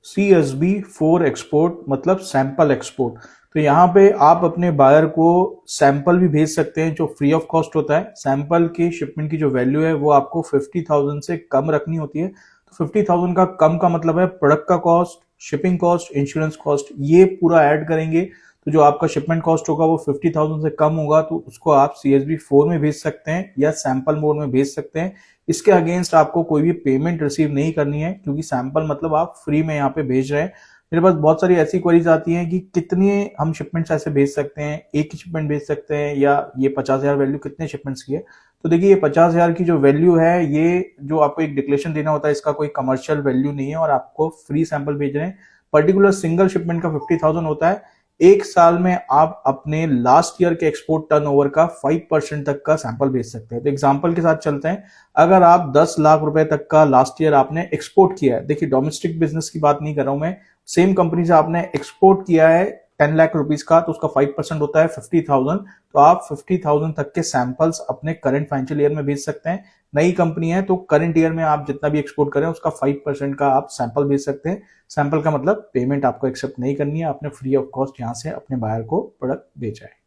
CSB4 export मतलब sample export. तो यहाँ पे आप अपने बायर को सैंपल भी भेज सकते हैं जो फ्री ऑफ कॉस्ट होता है। सैंपल की शिपमेंट की जो वैल्यू है वो आपको 50,000 से कम रखनी होती है। तो 50,000 का कम का मतलब है प्रोडक्ट का cost, shipping cost, insurance cost, ये पूरा ऐड करेंगे तो जो आपका शिपमेंट कॉस्ट होगा वो 50,000 से कम होगा। तो उसको आप CSB4 में भेज सकते हैं या सैंपल मोड में भेज सकते हैं। इसके अगेंस्ट आपको कोई भी पेमेंट रिसीव नहीं करनी है क्योंकि सैंपल मतलब आप फ्री में यहाँ पे भेज रहे हैं। मेरे पास बहुत सारी ऐसी क्वेरीज आती हैं कि कितने हम शिपमेंट्स ऐसे भेज सकते हैं, एक ही शिपमेंट भेज सकते हैं या ये 50,000 वैल्यू कितने शिपमेंट्स की है। तो देखिए ये 50,000 की जो वैल्यू है, ये जो आपको एक डिक्लेरेशन देना होता है, इसका कोई कमर्शियल वैल्यू नहीं है और आपको फ्री सैंपल भेज रहे हैं। पर्टिकुलर सिंगल शिपमेंट का 50,000 होता है। एक साल में आप अपने लास्ट ईयर के एक्सपोर्ट टर्नओवर का 5% तक का सैंपल भेज सकते हैं। तो एग्जांपल के साथ चलते हैं। अगर आप 10 लाख रुपए तक का लास्ट ईयर आपने एक्सपोर्ट किया है, देखिए डोमेस्टिक बिजनेस की बात नहीं कर रहा हूं मैं, सेम कंपनी से आपने एक्सपोर्ट किया है 10 लाख रुपीज का, तो उसका 5% होता है 50,000। तो आप 50,000 तक के सैंपल्स अपने करंट फाइनेंशियल ईयर में भेज सकते हैं। नई कंपनी है तो करंट ईयर में आप जितना भी एक्सपोर्ट करें उसका 5% का आप सैंपल भेज सकते हैं। सैंपल का मतलब पेमेंट आपको एक्सेप्ट नहीं करनी है, आपने फ्री ऑफ कॉस्ट यहाँ से अपने बायर को प्रोडक्ट बेचा है।